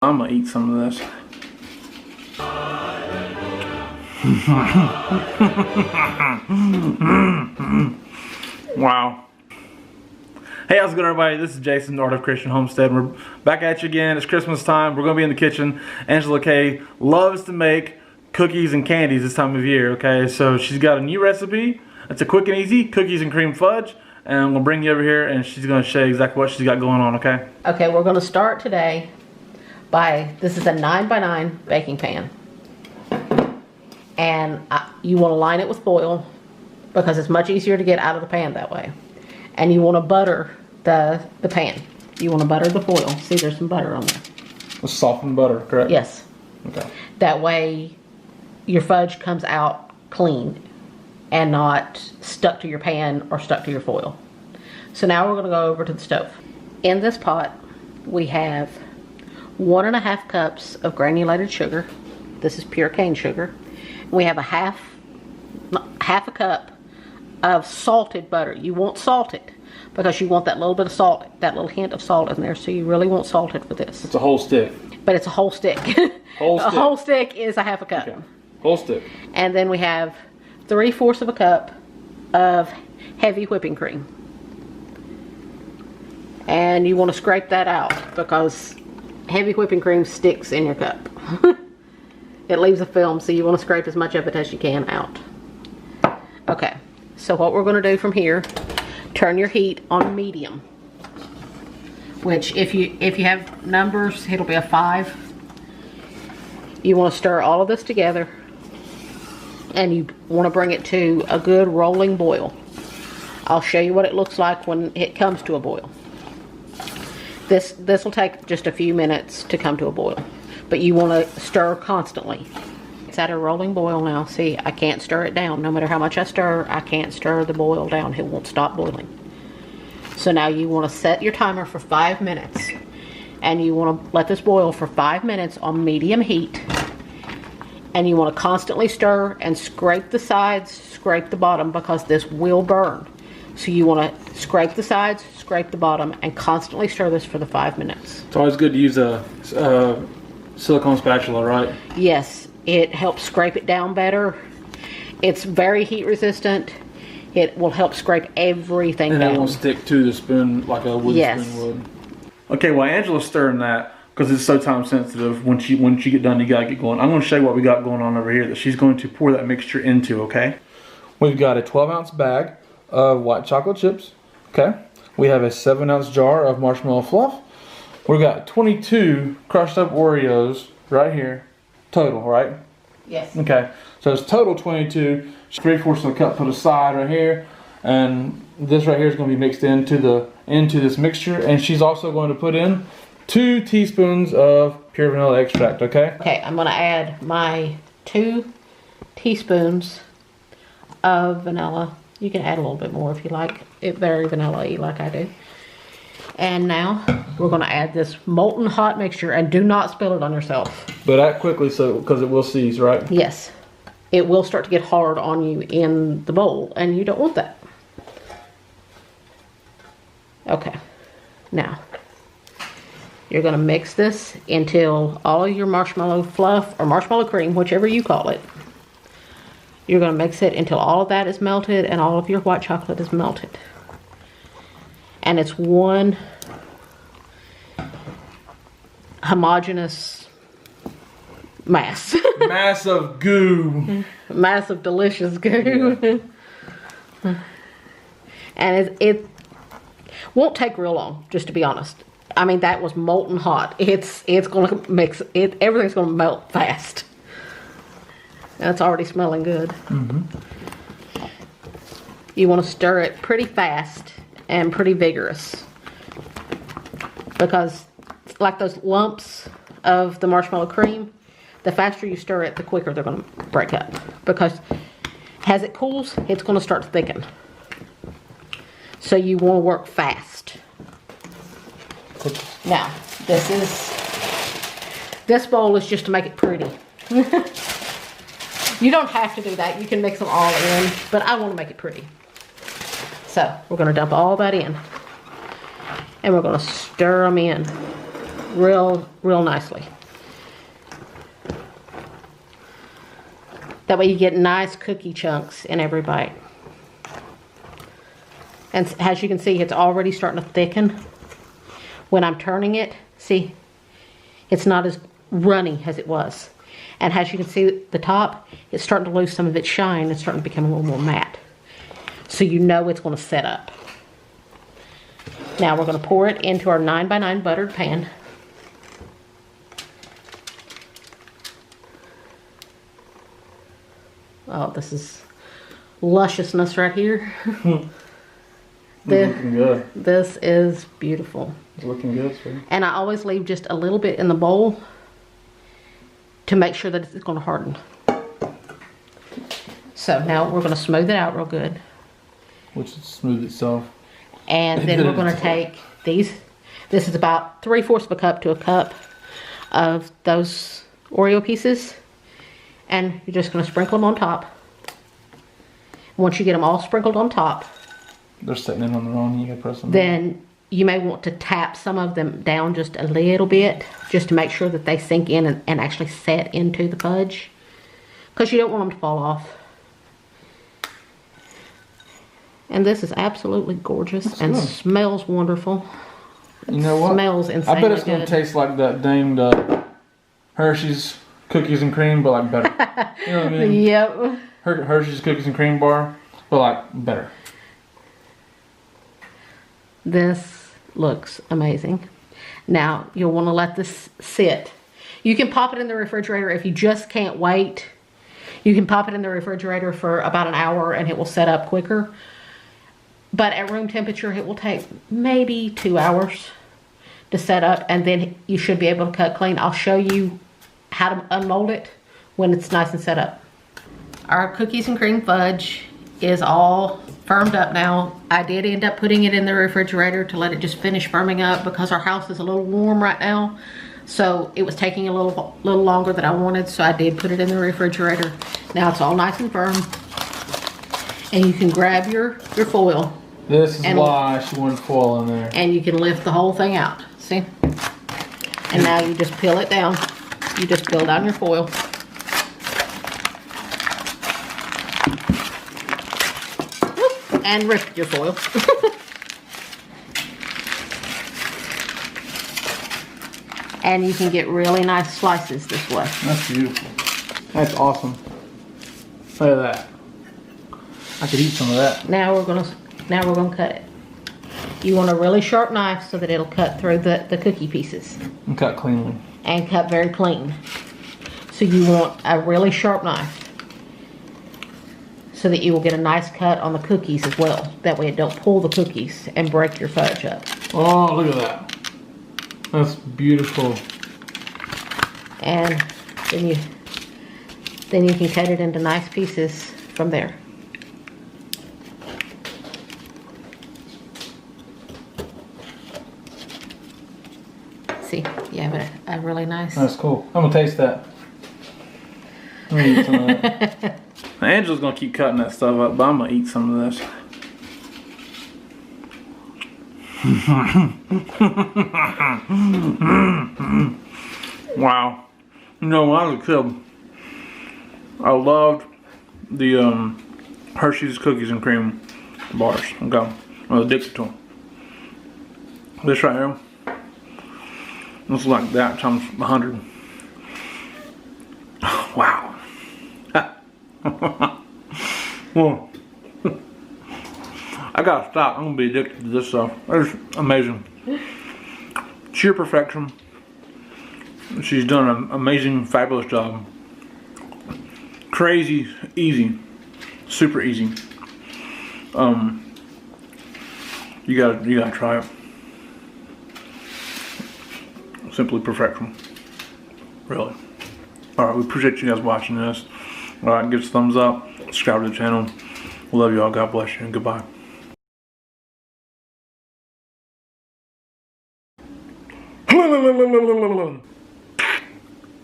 I'm gonna eat some of this. Wow. Hey, how's it going, everybody? This is Jason, the Art of Christian Homestead. We're back at you again. It's Christmas time. We're going to be in the kitchen. Angela Kay loves to make cookies and candies this time of year, okay? So she's got a new recipe. It's a quick and easy cookies and cream fudge. And I'm going to bring you over here, and she's going to show you exactly what she's got going on, okay? Okay, we're going to start today by, this is a 9x9 baking pan. And you want to line it with foil because it's much easier to get out of the pan that way. And you want to butter the pan. You want to butter the foil. See, there's some butter on there. With softened butter, correct? Yes. Okay. That way your fudge comes out clean and not stuck to your pan or stuck to your foil. So now we're going to go over to the stove. In this pot, we have 1.5 cups of granulated sugar. This is pure cane sugar. We have a half a cup of salted butter. You want salted because you want that little bit of salt, that little hint of salt in there. So you really want salted with this. It's a whole stick. But it's a whole stick. A whole stick is a half a cup. Okay. Whole stick. And then we have 3/4 of a cup of heavy whipping cream. And you want to scrape that out because heavy whipping cream sticks in your cup. It leaves a film, so you want to scrape as much of it as you can out. Okay, so what we're going to do from here, turn your heat on medium. Which, if you have numbers, it'll be a 5. You want to stir all of this together, and you want to bring it to a good rolling boil. I'll show you what it looks like when it comes to a boil. This will take just a few minutes to come to a boil, but you want to stir constantly. It's at a rolling boil now. See, I can't stir it down. No matter how much I stir, I can't stir the boil down. It won't stop boiling. So now you want to set your timer for 5 minutes, and you want to let this boil for 5 minutes on medium heat, and you want to constantly stir and scrape the sides, scrape the bottom, because this will burn. So you want to scrape the sides, scrape the bottom, and constantly stir this for the 5 minutes. It's always good to use a silicone spatula, right? Yes, it helps scrape it down better. It's very heat resistant. It will help scrape everything down. And it won't stick to the spoon like a wooden spoon would. Okay, while Angela's stirring that, because it's so time sensitive, when she get done, you gotta get going. I'm gonna show you what we got going on over here that she's going to pour that mixture into, okay? We've got a 12-ounce bag of white chocolate chips, okay? We have a 7-ounce jar of marshmallow fluff. We've got 22 crushed up Oreos right here, total, right? Yes. Okay, so it's total 22. 3/4 of a cup put aside right here, and this right here is going to be mixed into this mixture. And she's also going to put in 2 teaspoons of pure vanilla extract. Okay. Okay, I'm going to add my 2 teaspoons of vanilla. You can add a little bit more if you like it very vanilla-y like I do. And now we're going to add this molten hot mixture, and do not spill it on yourself. But act quickly, so because it will seize, right? Yes. It will start to get hard on you in the bowl, and you don't want that. Okay. Now, you're going to mix this until all of your marshmallow fluff or marshmallow cream, whichever you call it, you're going to mix it until all of that is melted and all of your white chocolate is melted. And it's one homogeneous mass. Mass of goo. Mass of delicious goo. Yeah. And it won't take real long, just to be honest. I mean, that was molten hot. It's going to mix it. Everything's going to melt fast. And it's already smelling good. Mm-hmm. You want to stir it pretty fast and pretty vigorous, because like those lumps of the marshmallow cream, the faster you stir it, the quicker they're going to break up. Because as it cools, it's going to start to thicken. So you want to work fast. Now, this bowl is just to make it pretty. You don't have to do that. You can mix them all in, but I want to make it pretty. So we're going to dump all that in, and we're going to stir them in. real nicely. That way you get nice cookie chunks in every bite. And as you can see, it's already starting to thicken. When I'm turning it, see, it's not as runny as it was. And as you can see, the top, it's starting to lose some of its shine. It's starting to become a little more matte. So you know it's going to set up. Now we're going to pour it into our 9x9 buttered pan. Oh, this is lusciousness right here. Looking good. This is beautiful. It's looking good, sweetie. And I always leave just a little bit in the bowl to make sure that it's going to harden. So now we're going to smooth it out real good. Which is smooth itself. And then we're going to take these. This is about 3/4 of a cup to a cup of those Oreo pieces. And you're just going to sprinkle them on top. Once you get them all sprinkled on top, they're sitting in on their own. You gotta press them. Then you may want to tap some of them down just a little bit, just to make sure that they sink in and actually set into the fudge, because you don't want them to fall off. And this is absolutely gorgeous. That's and good. Smells wonderful. You know what? Smells insanely I bet it's gonna good. taste like that danged Hershey's cookies and cream, but like better. You know what I mean? Yep. Hershey's cookies and cream bar, but like better. This looks amazing. Now you'll want to let this sit. You can pop it in the refrigerator if you just can't wait. You can pop it in the refrigerator for about an hour and it will set up quicker. But at room temperature, it will take maybe 2 hours to set up, and then you should be able to cut clean. I'll show you how to unmold it when it's nice and set up. Our cookies and cream fudge is all firmed up now. I did end up putting it in the refrigerator to let it just finish firming up because our house is a little warm right now. So it was taking a little longer than I wanted, so I did put it in the refrigerator. Now it's all nice and firm. And you can grab your foil. This is why she wanted foil in there. And you can lift the whole thing out, see? And now you just peel it down. You just peel down your foil. And rip your foil. And you can get really nice slices this way. That's beautiful. That's awesome. Look at that. I could eat some of that. Now we're gonna cut it. You want a really sharp knife so that it'll cut through the cookie pieces. And cut cleanly. And cut very clean. So you want a really sharp knife so that you will get a nice cut on the cookies as well. That way it don't pull the cookies and break your fudge up. Oh, look at that. That's beautiful. And then you can cut it into nice pieces from there. See, you have a really nice... That's cool. I'm gonna taste that. I'm gonna eat some of that. Angela's gonna keep cutting that stuff up, but I'm gonna eat some of this. Wow. You know, when I was a kid, I loved the Hershey's cookies and cream bars. Okay. I was addicted to them. This right here, it's like that times 100. Wow. Well, I gotta stop. I'm gonna be addicted to this stuff. It's amazing. Sheer perfection. She's done an amazing, fabulous job. Crazy easy, super easy. You gotta try it. Simply perfection. Really. Alright, we appreciate you guys watching this. Alright, give us a thumbs up, subscribe to the channel. We love you all. God bless you, and goodbye.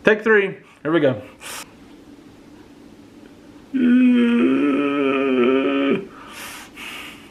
Take 3. Here we go.